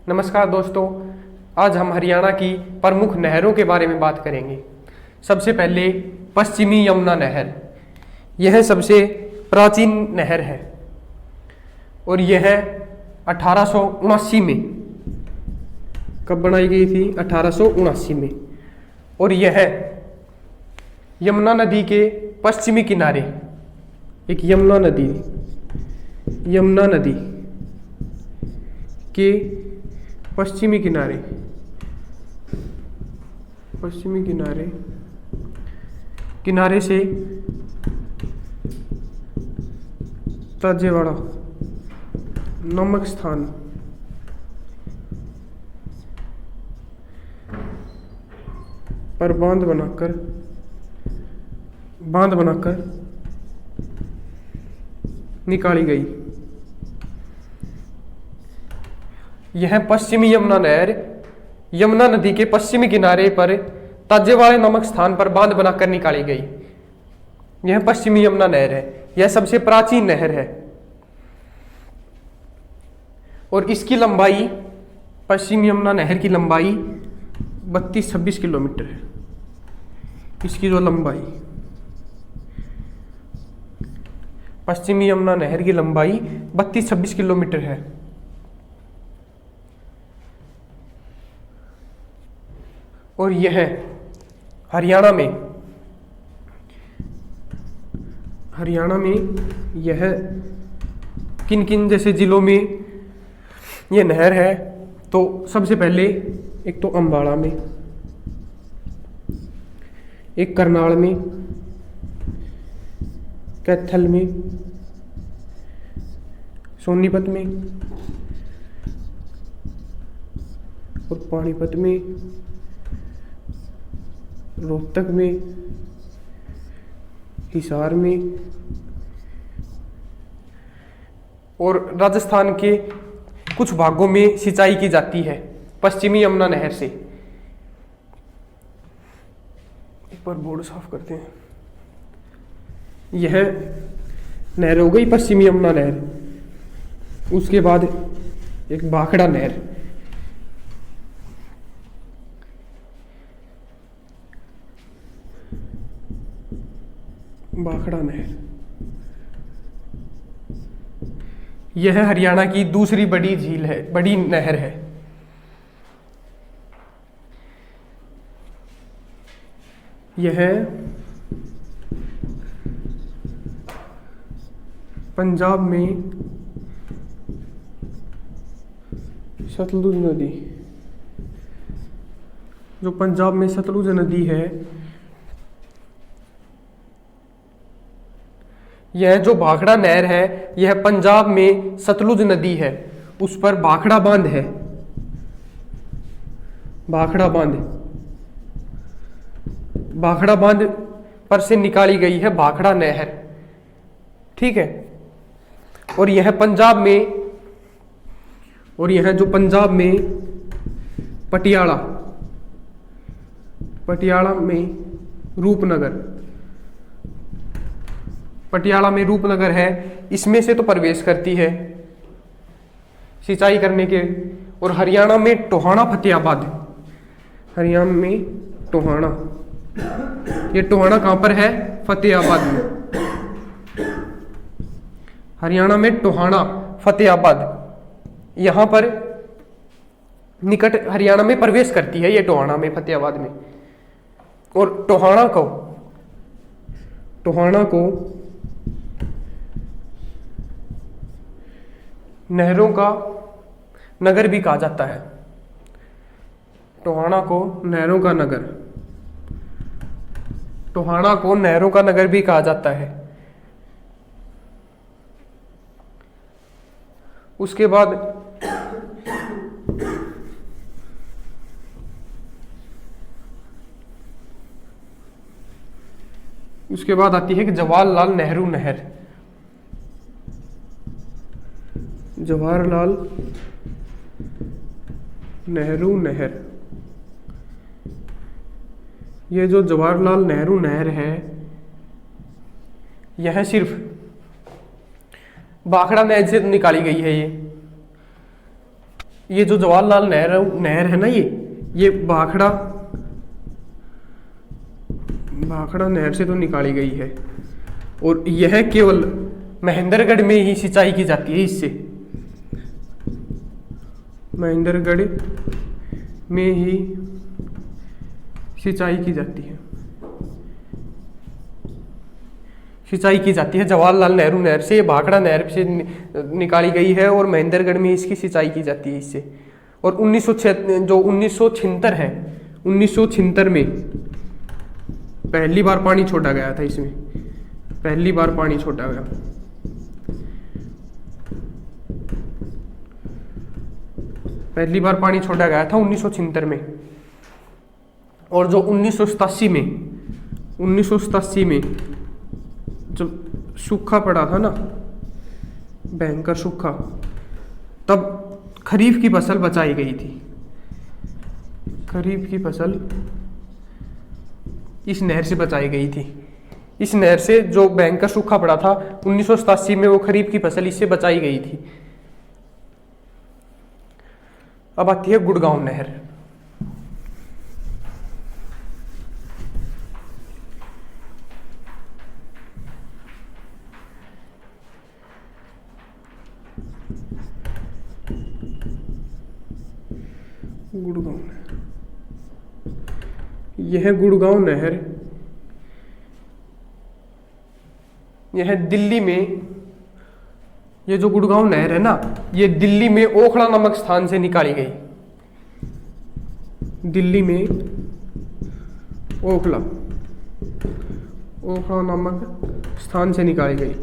नमस्कार दोस्तों, आज हम हरियाणा की प्रमुख नहरों के बारे में बात करेंगे। सबसे पहले पश्चिमी यमुना नहर। यह सबसे प्राचीन नहर है और यह 1879 में कब बनाई गई थी? 1879 में। और यह यमुना नदी के पश्चिमी किनारे एक यमुना नदी के पश्चिमी किनारे से ताजेवाड़ा नामक स्थान पर बांध बनाकर निकाली गई। यह पश्चिमी यमुना नहर यमुना नदी के पश्चिमी किनारे पर ताजेवाड़े नामक स्थान पर बांध बनाकर निकाली गई। यह पश्चिमी यमुना नहर है। यह सबसे प्राचीन नहर है और इसकी लंबाई, पश्चिमी यमुना नहर की लंबाई 32-26 किलोमीटर है। इसकी जो लंबाई, पश्चिमी यमुना नहर की लंबाई 32-26 किलोमीटर है। और यह हरियाणा में यह किन किन जैसे जिलों में यह नहर है? तो सबसे पहले एक तो अम्बाड़ा में, एक करनाल में, कैथल में, सोनीपत में और पानीपत में, रोहतक में, हिसार में और राजस्थान के कुछ भागों में सिंचाई की जाती है पश्चिमी यमुना नहर से। एक बार बोर्ड साफ करते हैं। यह नहर हो गई पश्चिमी यमुना नहर। उसके बाद एक भाखड़ा नहर। भाखड़ा नहर यह हरियाणा की दूसरी बड़ी झील है, बड़ी नहर है। यह पंजाब में सतलुज नदी, जो पंजाब में सतलुज नदी है, यह जो भाखड़ा नहर है यह पंजाब में सतलुज नदी है, उस पर भाखड़ा बांध है। भाखड़ा बांध पर से निकाली गई है भाखड़ा नहर, ठीक है। और यह जो पंजाब में पटियाला में रूपनगर है, इसमें से तो प्रवेश करती है सिंचाई करने के। और हरियाणा में टोहाना फतेहाबाद, ये टोहाना कहां पर है? फतेहाबाद में। हरियाणा में टोहाना फतेहाबाद, यहां पर निकट हरियाणा में प्रवेश करती है ये टोहाना में, फतेहाबाद में। और टोहाना को नहरों का नगर भी कहा जाता है। टोहाना को नहरों का नगर भी कहा जाता है। उसके बाद आती है कि जवाहरलाल नेहरू नहर। ये जो जवाहरलाल नेहरू नहर है, यह सिर्फ भाखड़ा नहर से निकाली गई है। ये जो जवाहरलाल नहर है ना, ये भाखड़ा नहर से तो निकाली गई है, और यह केवल महेंद्रगढ़ में ही सिंचाई की जाती है। इससे महेंद्रगढ़ में ही सिंचाई की जाती है, जवाहरलाल नेहरू नहर से, भाखड़ा नहर से निकाली गई है और महेंद्रगढ़ में इसकी सिंचाई की जाती है इससे। और 1976 है, 1976 में पहली बार पानी छोड़ा गया था इसमें, पहली बार पानी छोड़ा गया। पहली बार पानी छोड़ा गया था 1976 में। और जो 1987 में जब सूखा पड़ा था ना, भयंकर सूखा, तब खरीफ की फसल बचाई गई थी। खरीफ की फसल इस नहर से बचाई गई थी। इस नहर से जो भयंकर सूखा पड़ा था 1987 में, वो खरीफ की फसल इससे बचाई गई थी। अब आती है गुड़गांव नहर। गुड़गांव नहर, यह गुड़गांव नहर, यह दिल्ली में, ये जो गुड़गांव नहर है ना, ये दिल्ली में ओखला नामक स्थान से निकाली गई। दिल्ली में ओखला नामक स्थान से निकाली गई,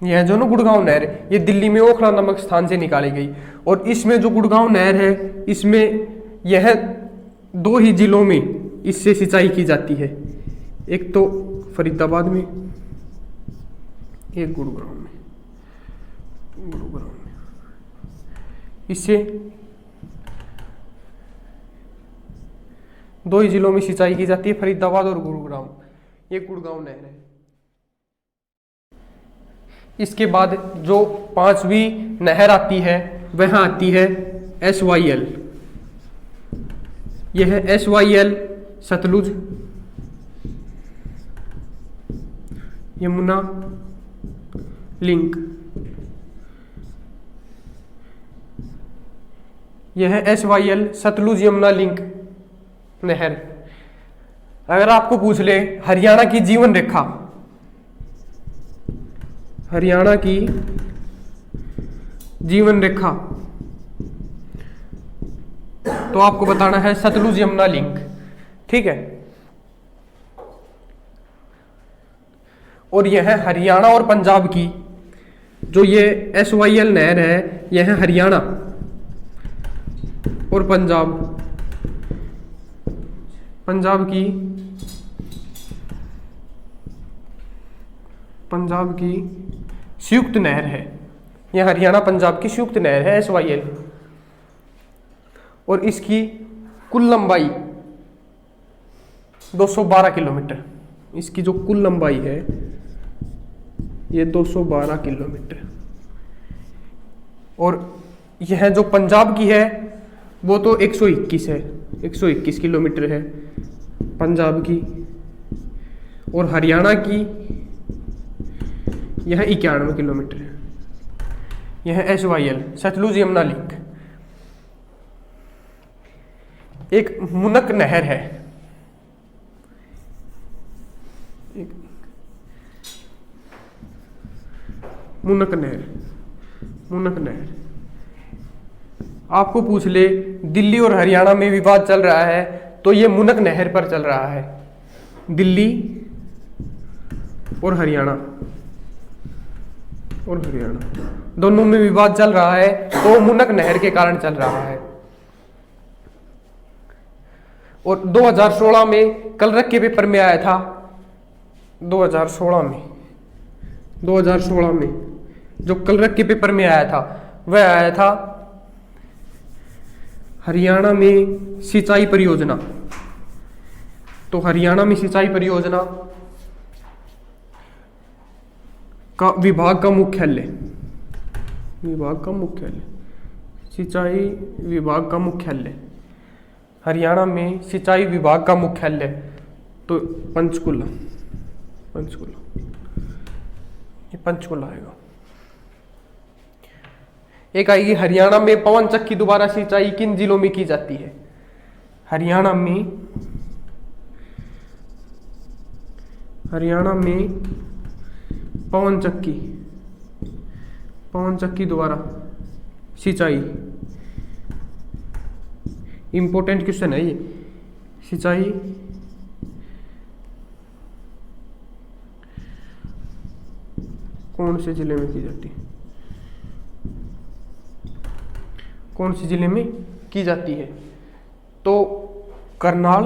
यह जो ना गुड़गांव नहर, ये दिल्ली में ओखला नामक स्थान से निकाली गई। और इसमें जो गुड़गांव नहर है, इसमें यह 2 ही जिलों में इससे सिंचाई की जाती है, एक तो फरीदाबाद में, एक गुड़गांव में। इससे 2 ही जिलों में सिंचाई की जाती है, फरीदाबाद और गुरुग्राम। ये गुड़गांव नहर है। इसके बाद जो 5वीं नहर आती है, वह आती है SYL। यह है SYL, सतलुज यमुना लिंक। यह है SYL, सतलुज यमुना लिंक नहर। अगर आपको पूछ ले हरियाणा की जीवन रेखा, हरियाणा की जीवन रेखा, तो आपको बताना है सतलुज यमुना लिंक, ठीक है। और यह है हरियाणा और पंजाब की, जो ये SYL नहर है, यह है हरियाणा और पंजाब की संयुक्त नहर है। यह हरियाणा पंजाब की संयुक्त नहर है SYL। और इसकी कुल लंबाई 212 किलोमीटर। इसकी जो कुल लंबाई है, ये 212 किलोमीटर। और यह जो पंजाब की है, वो तो 121 है, 121 किलोमीटर है पंजाब की। और हरियाणा की यह 91 किलोमीटर है। यह SYL, सतलुज यमुना लिंक। एक मुनक नहर है, मुनक नहर। आपको पूछ ले दिल्ली और हरियाणा में विवाद चल रहा है, तो ये मुनक नहर पर चल रहा है। दिल्ली और हरियाणा दोनों में विवाद चल रहा है, तो मुनक नहर के कारण चल रहा है। और 2016 में कलरक के पेपर में आया था, 2016 में जो कलरक के पेपर में आया था, वह आया था हरियाणा में सिंचाई परियोजना। तो हरियाणा में सिंचाई परियोजना का विभाग का मुख्यालय, विभाग का मुख्यालय, सिंचाई विभाग का मुख्यालय, हरियाणा में सिंचाई विभाग का मुख्यालय तो पंचकुला, पंचकुला, ये पंचकुला आएगा। एक आएगी हरियाणा में पवन चक्की द्वारा सिंचाई किन जिलों में की जाती है? हरियाणा में पवन चक्की द्वारा सिंचाई, इंपॉर्टेंट क्वेश्चन है ये, सिंचाई कौन से जिले में की जाती है, कौन से जिले में की जाती है? तो करनाल,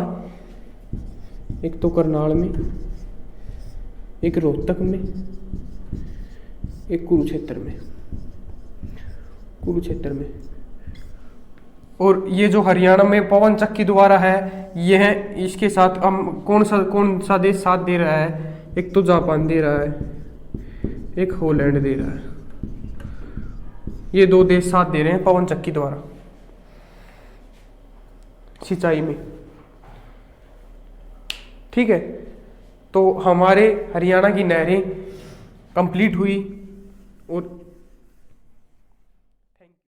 एक तो करनाल में, एक रोहतक में, एक कुरुक्षेत्र में, और ये जो हरियाणा में पवन चक्की द्वारा है, यह इसके साथ हम कौन सा देश साथ दे रहा है? एक तो जापान दे रहा है, एक हॉलैंड दे रहा है, ये दो देश साथ दे रहे हैं पवन चक्की द्वारा सिंचाई में। ठीक है, तो हमारे हरियाणा की नहरें कंप्लीट हुई और